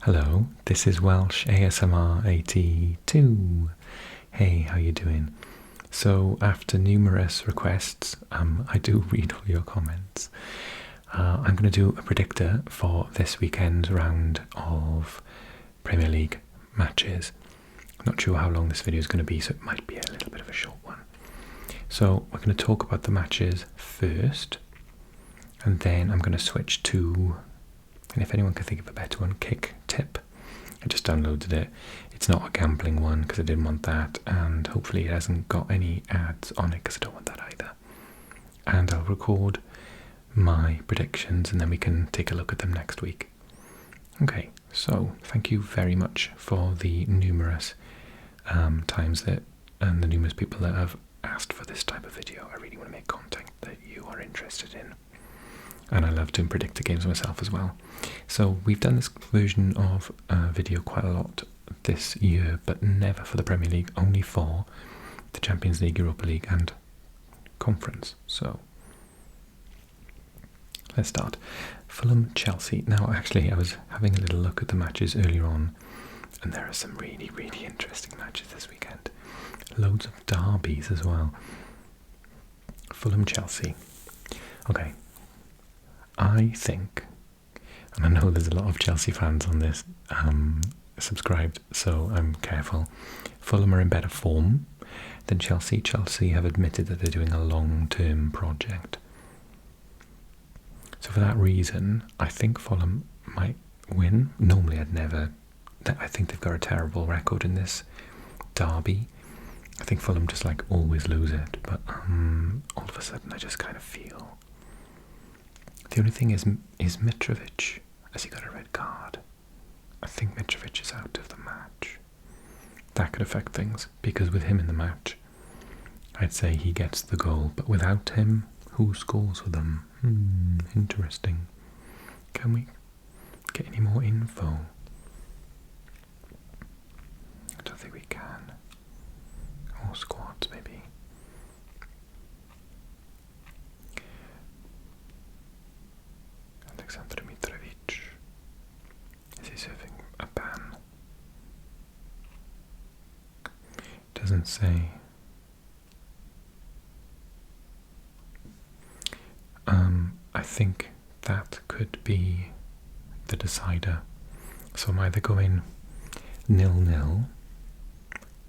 Hello, this is Welsh ASMR 82. Hey, how you doing? So after numerous requests, I do read all your comments. I'm going to do a predictor for this weekend's round of Premier League matches. Not sure how long this video is going to be, so it might be a little bit of a short one. So we're going to talk about the matches first, and then I'm going to switch to, and if anyone can think of a better one, Kick Tip. I just downloaded it. It's not a gambling one because I didn't want that, and hopefully it hasn't got any ads on it because I don't want that either. And I'll record my predictions and then we can take a look at them next week. Okay, so thank you very much for the numerous times that, and the numerous people that have asked for this type of video. I really want to make content that you are interested in. And I love doing predictor games myself as well. So we've done this version of video quite a lot this year, but never for the Premier League, only for the Champions League, Europa League and Conference. So let's start. Fulham, Chelsea. Now actually I was having a little look at the matches earlier on, and there are some really, really interesting matches this weekend. Loads of derbies as well. Fulham, Chelsea. Okay. I think, and I know there's a lot of Chelsea fans on this subscribed, so I'm careful. Fulham are in better form than Chelsea. Chelsea have admitted that they're doing a long-term project. So for that reason, I think Fulham might win. Normally I'd never, I think they've got a terrible record in this derby. I think Fulham just like always lose it, but all of a sudden I just kind of feel. The only thing is Mitrovic, has he got a red card? I think Mitrovic is out of the match. That could affect things, because with him in the match, I'd say he gets the goal, but without him, who scores for them? Interesting. Can we get any more info? I don't think we can. More squads, maybe. Alexander Mitrovic. Is he serving a ban? Doesn't say. I think that could be the decider. So I'm either going 0-0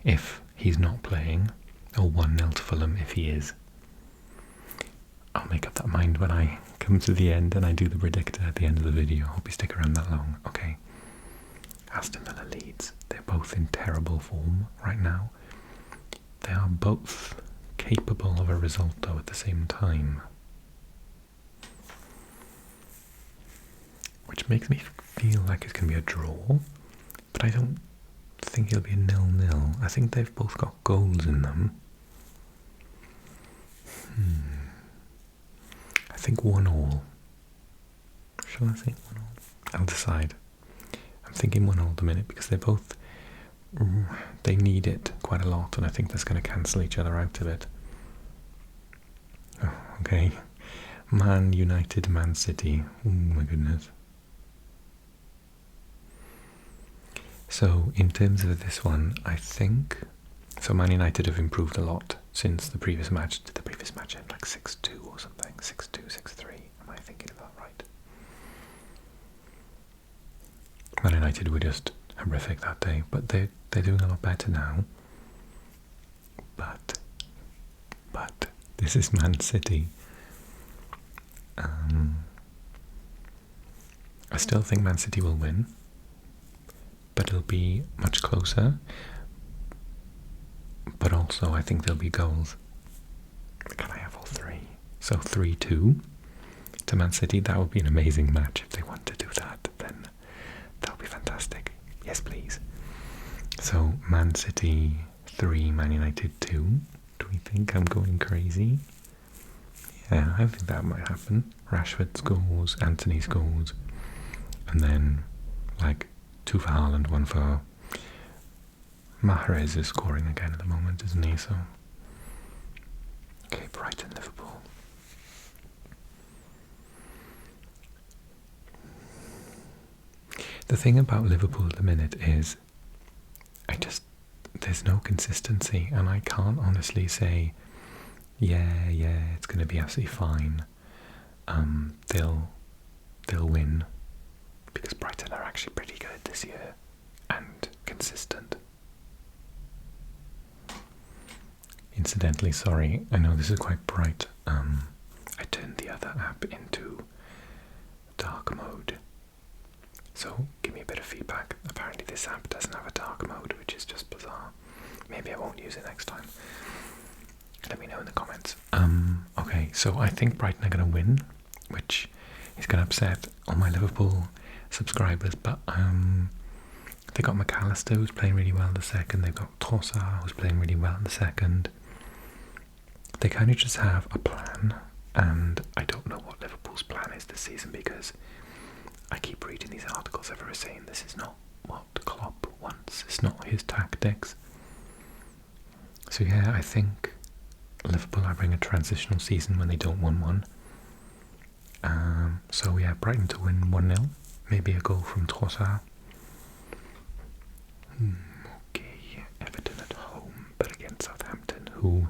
if he's not playing, or 1-0 to Fulham if he is. I'll make up that mind when I come to the end and I do the predictor at the end of the video. Hope you stick around that long. Okay. Aston Villa, Leeds. They're both in terrible form right now. They are both capable of a result though at the same time. Which makes me feel like it's going to be a draw. But I don't think it'll be a 0-0. I think they've both got goals in them. I think 1-1. Shall I think 1-1? I'll decide. I'm thinking 1-1 at the minute because they both, they need it quite a lot, and I think that's going to cancel each other out of it. Oh, okay. Man United, Man City. Oh my goodness. So in terms of this one, I think, so Man United have improved a lot since the previous match. Did the previous match end like 6-2 or something? 6-2, 6-3. Am I thinking of that right? Man United were just horrific that day, but they're doing a lot better now. But this is Man City. I still think Man City will win, but it'll be much closer. But also I think there'll be goals. Can I have all three? So 3-2 to Man City. That would be an amazing match. If they want to do that, then that would be fantastic. Yes, please. So Man City 3, Man United 2. Do we think I'm going crazy? Yeah, I think that might happen. Rashford scores, Anthony scores, and then like 2 for Haaland, 1 for Mahrez is scoring again at the moment, isn't he? So okay, Brighton, Liverpool. The thing about Liverpool at the minute is there's no consistency, and I can't honestly say, yeah, it's going to be absolutely fine. They'll win, because Brighton are actually pretty good this year and consistent. Incidentally, sorry, I know this is quite bright. I turned the other app into dark mode. So give me a bit of feedback. Apparently this app doesn't have a dark mode, which is just bizarre. Maybe I won't use it next time. Let me know in the comments. Okay, so I think Brighton are going to win, which is going to upset all my Liverpool subscribers, but they got McAllister, who's playing really well in the second. They've got Trossard, who's playing really well in the second. They kind of just have a plan, and I don't know what Liverpool's plan is this season, because I keep reading these articles everywhere saying this is not what Klopp wants, it's not his tactics. So yeah, I think Liverpool are having a transitional season when they don't win one. So yeah, Brighton to win 1-0, maybe a goal from Trossard. Okay, Everton at home, but against Southampton, who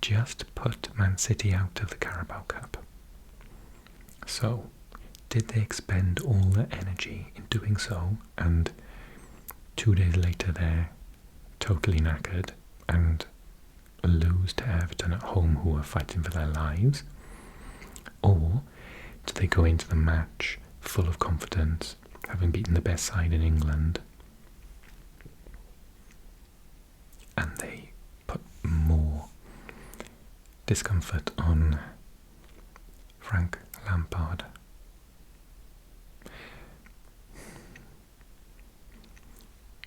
just put Man City out of the Carabao Cup. So, did they expend all their energy in doing so, and 2 days later they're totally knackered and lose to Everton at home, who are fighting for their lives? Or do they go into the match full of confidence, having beaten the best side in England, and they put more discomfort on Frank Lampard?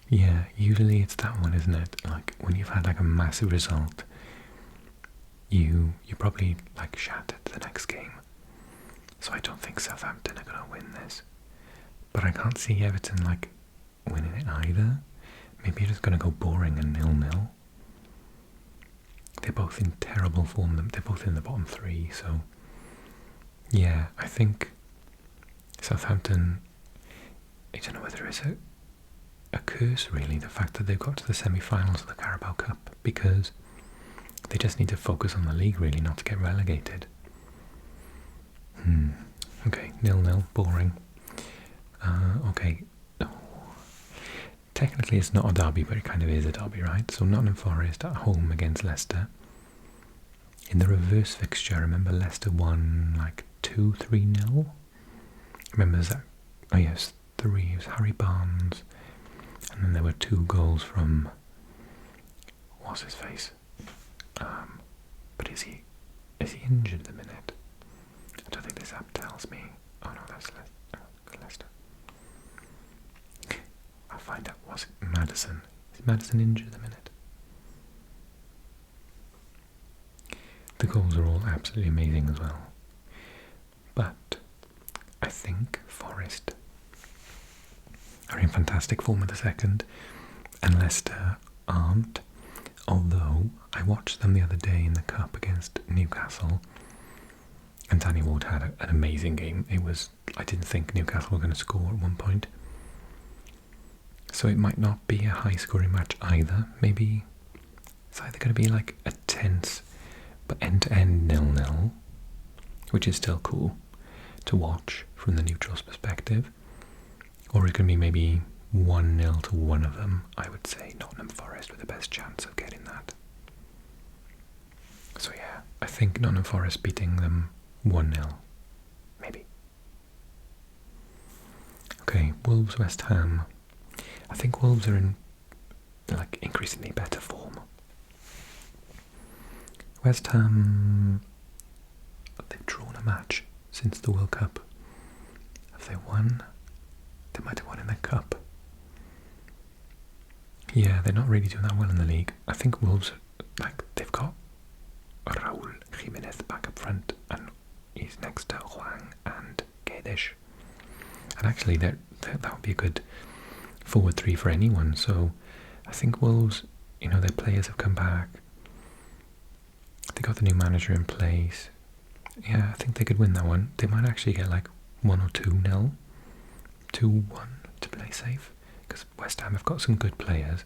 Yeah, usually it's that one, isn't it? Like, when you've had like a massive result, you probably like shattered the next game. So I don't think Southampton are going to win this. But I can't see Everton like winning it either. Maybe you're just going to go boring and 0-0. They're both in terrible form. They're both in the bottom three, so yeah, I think Southampton, I don't know whether it's a curse really, the fact that they've got to the semi-finals of the Carabao Cup, because they just need to focus on the league really, not to get relegated. Okay, 0-0, boring. Okay. Oh. Technically it's not a derby, but it kind of is a derby, right? So Nottingham Forest at home against Leicester. In the reverse fixture, I remember Leicester won like 2-3-0. Remember that? Oh yes, 3. It was Harry Barnes, and then there were 2 goals from what's his face? But is he injured at the minute? I don't think this app tells me. Oh no, that's Leicester. I'll find out. Was it Maddison? Is Maddison injured at the minute? The goals are all absolutely amazing as well. But I think Forest are in fantastic form at the second, and Leicester aren't. Although I watched them the other day in the Cup against Newcastle, and Danny Ward had an amazing game. I didn't think Newcastle were going to score at one point. So it might not be a high-scoring match either. Maybe it's either going to be like a tense but end-to-end 0-0, which is still cool to watch from the neutral's perspective, or it can be maybe 1-0 to one of them. I would say Nottingham Forest with the best chance of getting that. So yeah, I think Nottingham Forest beating them 1-0, maybe. Okay, Wolves West Ham. I think Wolves are in like increasingly better form. West Ham, they've drawn a match since the World Cup. Have they won? They might have won in the Cup. Yeah, they're not really doing that well in the league. I think Wolves, like, they've got Raúl Jiménez back up front, and he's next to Huang and Guedes. And actually, that would be a good forward 3 for anyone. So I think Wolves, their players have come back. They got the new manager in place. Yeah, I think they could win that one. They might actually get like 1 or 2-0. 2-1, safe because West Ham have got some good players.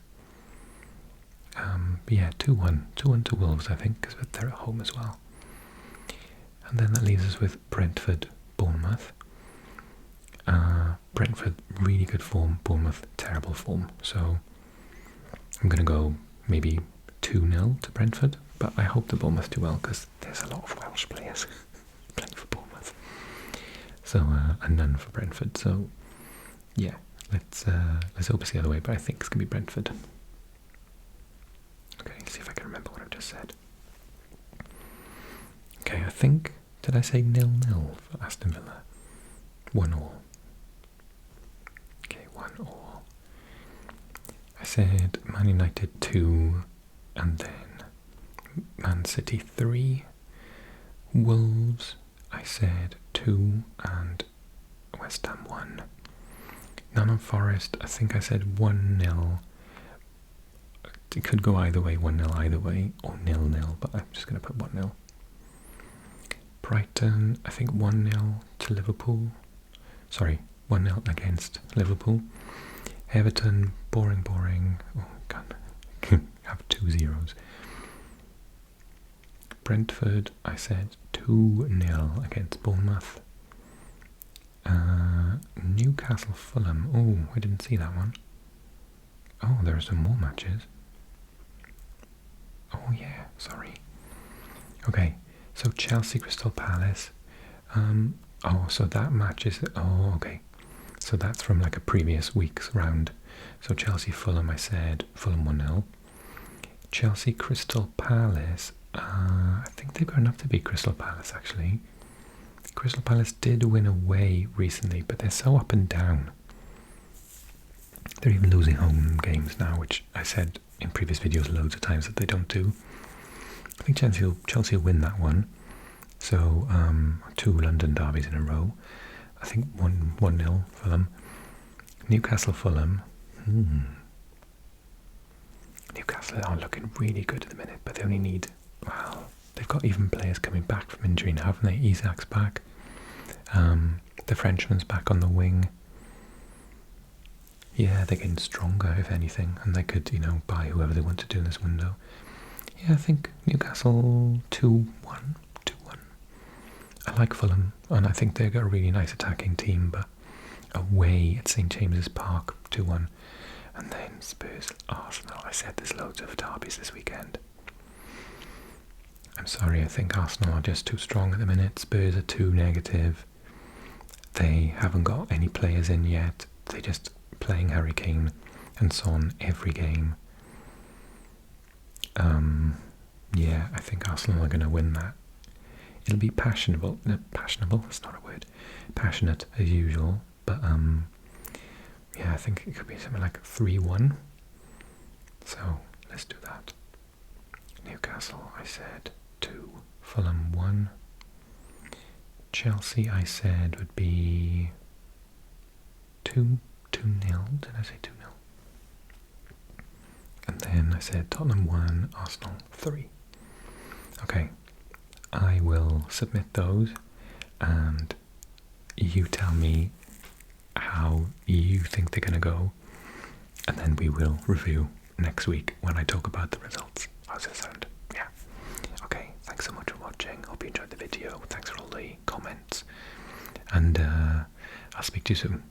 But yeah, 2-1. 2-1 to Wolves, I think, because they're at home as well. And then that leaves us with Brentford, Bournemouth. Brentford, really good form. Bournemouth, terrible form. So I'm going to go maybe 2-0 to Brentford. But I hope the Bournemouth do well because there's a lot of Welsh players playing for Bournemouth. So, and none for Brentford. So, yeah, let's hope it's the other way. But I think it's going to be Brentford. Okay, let's see if I can remember what I've just said. Okay, I think, did I say 0-0 for Aston Villa? 1-1. Okay, 1-1. I said Man United 2, and then Man City 3. Wolves, I said 2, and West Ham 1. Nottingham Forest, I think I said 1-0. It could go either way, 1-0 either way, or 0-0, but I'm just going to put 1-0. Brighton, I think 1-0 to Liverpool. Sorry, 1-0 against Liverpool. Everton, boring. Oh, God. Have 2 zeros. Brentford, I said 2-0 against Bournemouth. Newcastle, Fulham. Oh, I didn't see that one. Oh, there are some more matches. Oh, yeah, sorry. Okay, so Chelsea, Crystal Palace. Oh, so that match is... Oh, okay. So that's from like a previous week's round. So Chelsea, Fulham, I said Fulham 1-0. Chelsea, Crystal Palace. I think they've got enough to beat Crystal Palace, actually. Crystal Palace did win away recently, but they're so up and down. They're even losing home games now, which I said in previous videos loads of times that they don't do. I think Chelsea will win that one. So 2 London derbies in a row. I think 1-0 for them. Newcastle, Fulham. Newcastle are looking really good at the minute, but they only need... Well, they've got even players coming back from injury now, haven't they? Isak's back. The Frenchman's back on the wing. Yeah, they're getting stronger, if anything, and they could, buy whoever they want to do in this window. Yeah, I think Newcastle 2-1. I like Fulham, and I think they've got a really nice attacking team, but away at St James's Park, 2-1. And then Spurs, Arsenal. I said there's loads of derbies this weekend. I'm sorry, I think Arsenal are just too strong at the minute. Spurs are too negative. They haven't got any players in yet. They're just playing Harry Kane and Son every game. Yeah, I think Arsenal are going to win that. It'll be passionable, that's not a word, passionate as usual, but yeah, I think it could be something like 3-1, so let's do that. Newcastle, I said 2, Fulham 1, Chelsea, I said would be 2-0, did I say 2-0? And then I said Tottenham 1, Arsenal 3. Okay. I will submit those and you tell me how you think they're going to go, and then we will review next week when I talk about the results. How's that sound? Yeah. Okay, thanks so much for watching. Hope you enjoyed the video. Thanks for all the comments, and I'll speak to you soon.